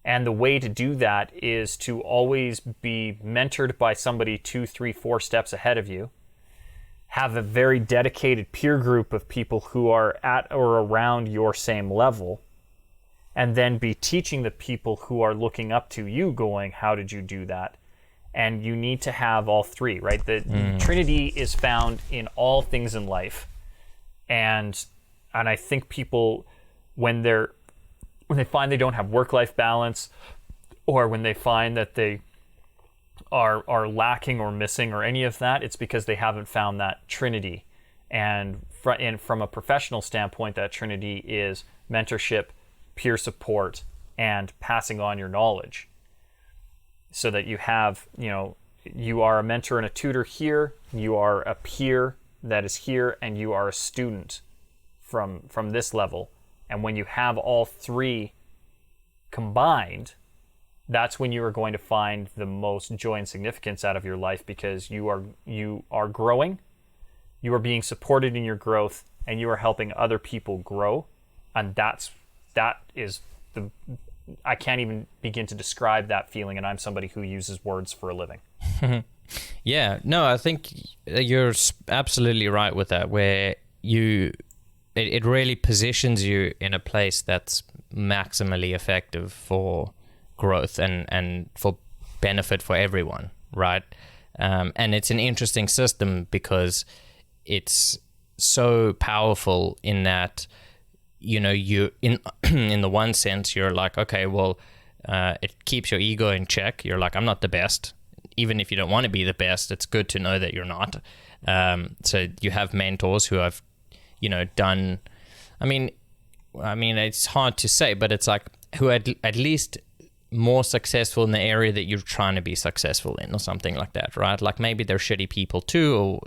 And the way to do that is to always be mentored by somebody 2, 3, 4 steps ahead of you. Have a very dedicated peer group of people who are at or around your same level. And then be teaching the people who are looking up to you going, how did you do that? And you need to have all three, right? The Trinity is found in all things in life. And I think people, when they find they don't have work-life balance, or when they find that they are lacking or missing or any of that, it's because they haven't found that Trinity. And from a professional standpoint, that Trinity is mentorship, peer support, and passing on your knowledge. So that you have, you are a mentor and a tutor here, you are a peer that is here, and you are a student from this level. And when you have all three combined, that's when you are going to find the most joy and significance out of your life, because you are growing, you are being supported in your growth, and you are helping other people grow. And that is I can't even begin to describe that feeling, and I'm somebody who uses words for a living. Yeah, no, I think you're absolutely right with that, where it really positions you in a place that's maximally effective for growth and for benefit for everyone, right? And it's an interesting system because it's so powerful in that, you in the one sense, you're like, okay, well, it keeps your ego in check. You're like, I'm not the best. Even if you don't want to be the best, it's good to know that you're not. So you have mentors who have, done, I mean, it's hard to say, but it's like who at least more successful in the area that you're trying to be successful in, or something like that, right? Like maybe they're shitty people too, or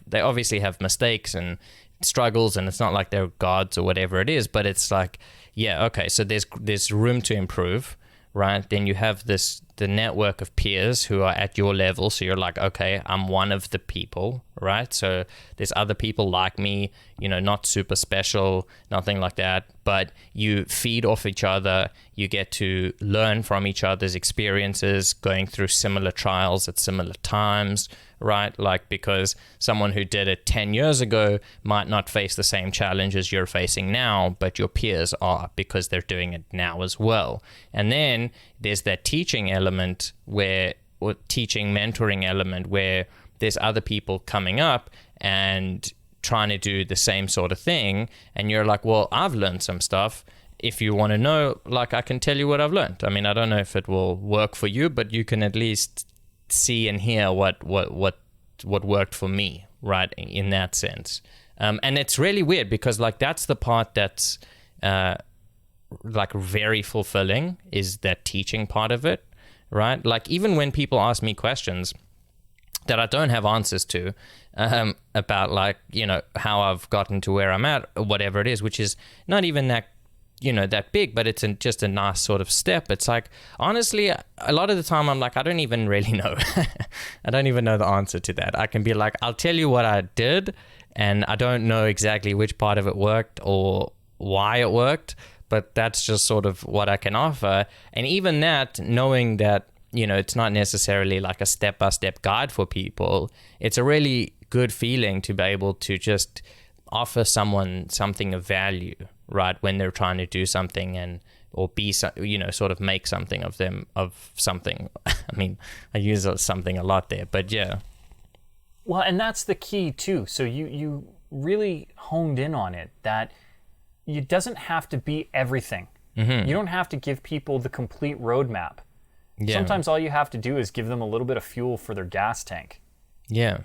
they obviously have mistakes and struggles, and it's not like they're gods or whatever it is, but it's like, yeah, okay, so there's room to improve, right? Then you have the network of peers who are at your level, so you're like, okay, I'm one of the people, right? So there's other people like me, not super special, nothing like that, but you feed off each other, you get to learn from each other's experiences, going through similar trials at similar times, right? Like, because someone who did it 10 years ago might not face the same challenges you're facing now, but your peers are, because they're doing it now as well. And then there's that teaching element mentoring element, where there's other people coming up and trying to do the same sort of thing, and you're like, well, I've learned some stuff. If you want to know, like, I can tell you what I've learned. I mean, I don't know if it will work for you, but you can at least see and hear what worked for me, right, in that sense. And it's really weird because, like, that's the part that's like very fulfilling, is that teaching part of it, right? Like, even when people ask me questions that I don't have answers to, about, like, how I've gotten to where I'm at, or whatever it is, which is not even that that big, but it's just a nice sort of step. It's like, honestly, a lot of the time I'm like, I don't even really know. I don't even know the answer to that. I can be like, I'll tell you what I did, and I don't know exactly which part of it worked or why it worked, but that's just sort of what I can offer. And even that, knowing that, it's not necessarily like a step-by-step guide for people, it's a really good feeling to be able to just offer someone something of value, right, when they're trying to do something or be, sort of make something of them, of something. I mean, I use something a lot there, but yeah. Well, and that's the key too. So you really honed in on it, that it doesn't have to be everything. Mm-hmm. You don't have to give people the complete roadmap. Yeah. Sometimes all you have to do is give them a little bit of fuel for their gas tank. Yeah.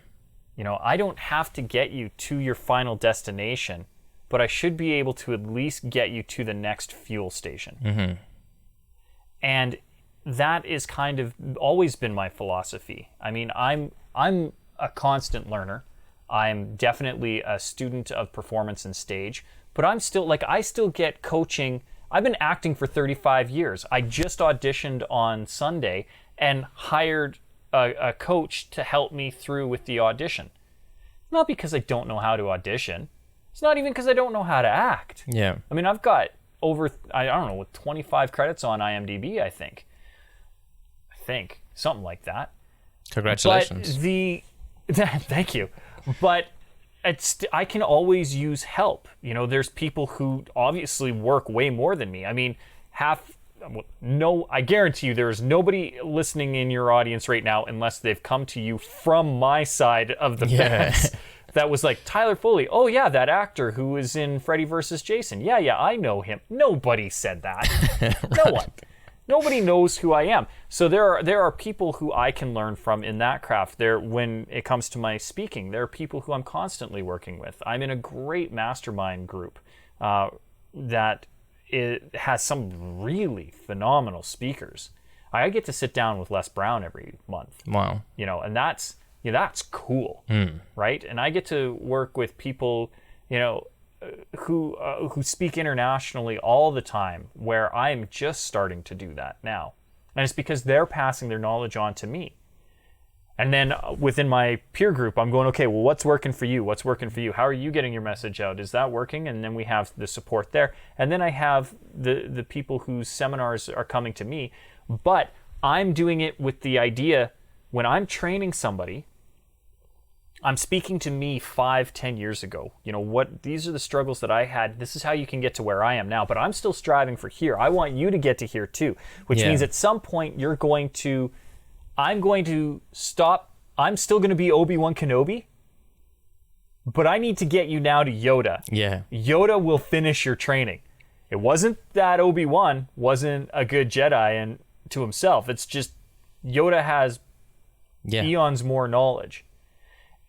I don't have to get you to your final destination, but I should be able to at least get you to the next fuel station. Mm-hmm. And that is kind of always been my philosophy. I mean, I'm a constant learner. I'm definitely a student of performance and stage, but I'm still like, I still get coaching. I've been acting for 35 years. I just auditioned on Sunday and hired a coach to help me through with the audition. Not because I don't know how to audition. It's not even because I don't know how to act. Yeah. I mean, I've got over, I don't know, 25 credits on IMDb, I think. Something like that. Congratulations. Thank you. But I can always use help. You know, there's people who obviously work way more than me. I mean, I guarantee you there is nobody listening in your audience right now unless they've come to you from my side of the fence that was like, Tyler Foley, oh yeah, that actor who was in Freddy vs. Jason. Yeah, I know him. Nobody said that. Right. No one. Nobody knows who I am. So there are people who I can learn from in that craft. When it comes to my speaking, there are people who I'm constantly working with. I'm in a great mastermind group that has some really phenomenal speakers. I get to sit down with Les Brown every month. Wow. You know, and that's cool, right? And I get to work with people, you know, who speak internationally all the time, where I'm just starting to do that now. And it's because they're passing their knowledge on to me. And then within my peer group, I'm going, okay, well, what's working for you? What's working for you? How are you getting your message out? Is that working? And then we have the support there. And then I have the people whose seminars are coming to me. But I'm doing it with the idea, when I'm training somebody, I'm speaking to me 5-10 years ago. You know, these are the struggles that I had. This is how you can get to where I am now. But I'm still striving for here. I want you to get to here too. Which means at some point I'm going to stop. I'm still going to be Obi-Wan Kenobi. But I need to get you now to Yoda. Yeah. Yoda will finish your training. It wasn't that Obi-Wan wasn't a good Jedi and to himself. It's just Yoda has eons more knowledge.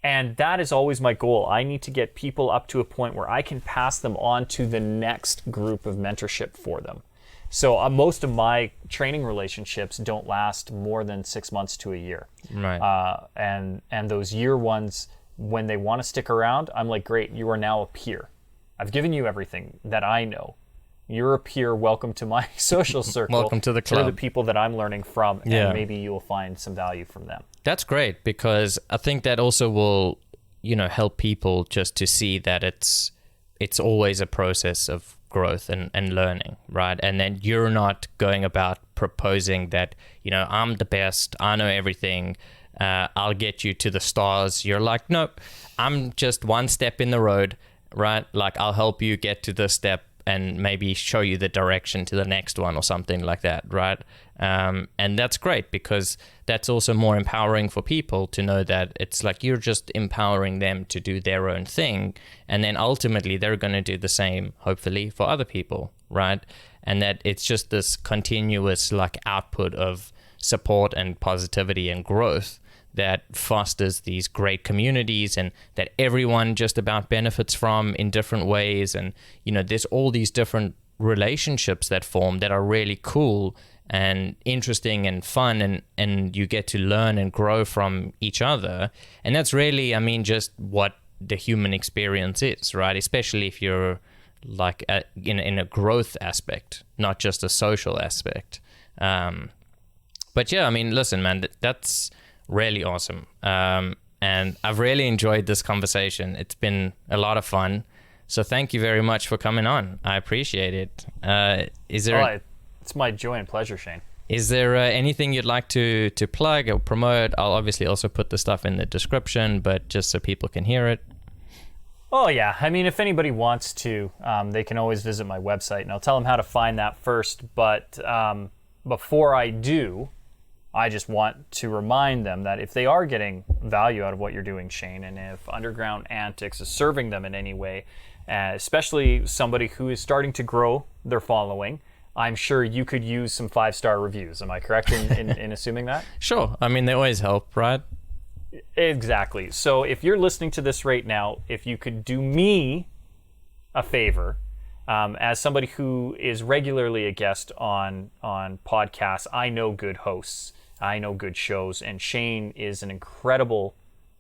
And that is always my goal. I need to get people up to a point where I can pass them on to the next group of mentorship for them. So most of my training relationships don't last more than 6 months to a year. Right. And those year ones, when they want to stick around, I'm like, great, you are now a peer. I've given you everything that I know. You're a peer. Welcome to my social circle. Welcome to the club. To the people that I'm learning from, and maybe you'll find some value from them. That's great, because I think that also will, you know, help people just to see that it's always a process of growth and learning, right? And then you're not going about proposing that, you know, I'm the best, I know everything, I'll get you to the stars. You're like, nope, I'm just one step in the road, right? Like, I'll help you get to this step and maybe show you the direction to the next one or something like that, right? And that's great, because that's also more empowering for people to know that it's like you're just empowering them to do their own thing, and then ultimately they're going to do the same, hopefully, for other people, right? And that it's just this continuous like output of support and positivity and growth that fosters these great communities, and that everyone just about benefits from in different ways. And, you know, there's all these different relationships that form that are really cool and interesting and fun, and you get to learn and grow from each other. And that's really, I mean, just what the human experience is, right? Especially if you're like in a growth aspect, not just a social aspect. But yeah, I mean, listen, man, that's really awesome. And I've really enjoyed this conversation. It's been a lot of fun. So thank you very much for coming on. I appreciate it. It's my joy and pleasure, Shane. Is there anything you'd like to plug or promote? I'll obviously also put the stuff in the description, but just so people can hear it. Oh, yeah. I mean, if anybody wants to, they can always visit my website, and I'll tell them how to find that first. But before I do, I just want to remind them that if they are getting value out of what you're doing, Shane, and if Underground Antics is serving them in any way, especially somebody who is starting to grow their following, I'm sure you could use some 5-star reviews. Am I correct in assuming that? Sure. I mean, they always help, right? Exactly. So if you're listening to this right now, if you could do me a favor As somebody who is regularly a guest on podcasts, I know good hosts. I know good shows, and Shane is an incredible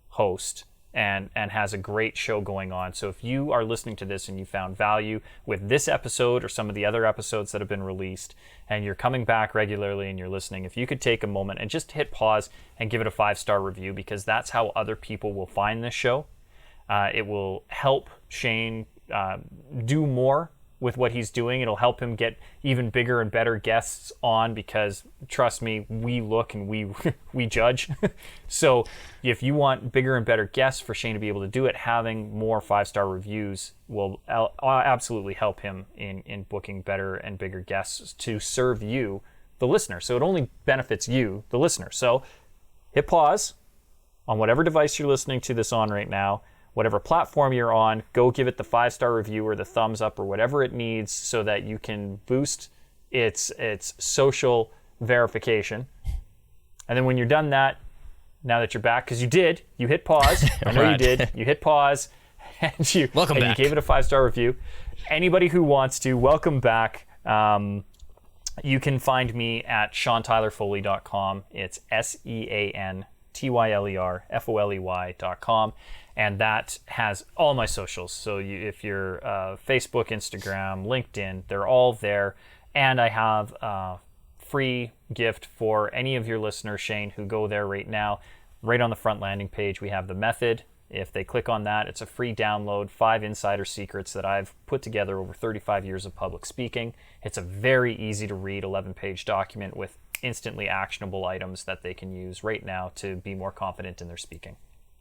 host and has a great show going on. So if you are listening to this and you found value with this episode or some of the other episodes that have been released, and you're coming back regularly and you're listening, if you could take a moment and just hit pause and give it a 5-star review, because that's how other people will find this show. It will help Shane do more with what he's doing. It'll help him get even bigger and better guests on, because trust me, we look and we judge. So if you want bigger and better guests for Shane to be able to do it, having more 5-star reviews will absolutely help him in booking better and bigger guests to serve you, the listener. So it only benefits you, the listener. So hit pause on whatever device you're listening to this on right now. Whatever platform you're on, go give it the 5-star review or the thumbs up or whatever it needs, so that you can boost its social verification. And then when you're done that, now that you're back, because you hit pause. I know you did. You hit pause, and you welcome back. You gave it a 5-star review. Anybody who wants to, welcome back. You can find me at SeanTylerFoley.com. It's SeanTylerFoley.com. And that has all my socials. So if you're Facebook, Instagram, LinkedIn, they're all there. And I have a free gift for any of your listeners, Shane, who go there right now. Right on the front landing page, we have the method. If they click on that, it's a free download, 5 insider secrets that I've put together over 35 years of public speaking. It's a very easy to read 11-page document with instantly actionable items that they can use right now to be more confident in their speaking.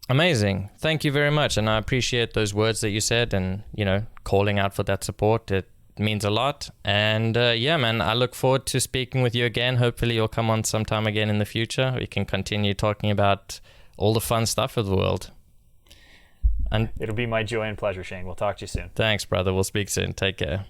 Amazing. Thank you very much. And I appreciate those words that you said, and, calling out for that support. It means a lot. And yeah, man, I look forward to speaking with you again. Hopefully you'll come on sometime again in the future. We can continue talking about all the fun stuff of the world. And it'll be my joy and pleasure, Shane. We'll talk to you soon. Thanks, brother. We'll speak soon. Take care.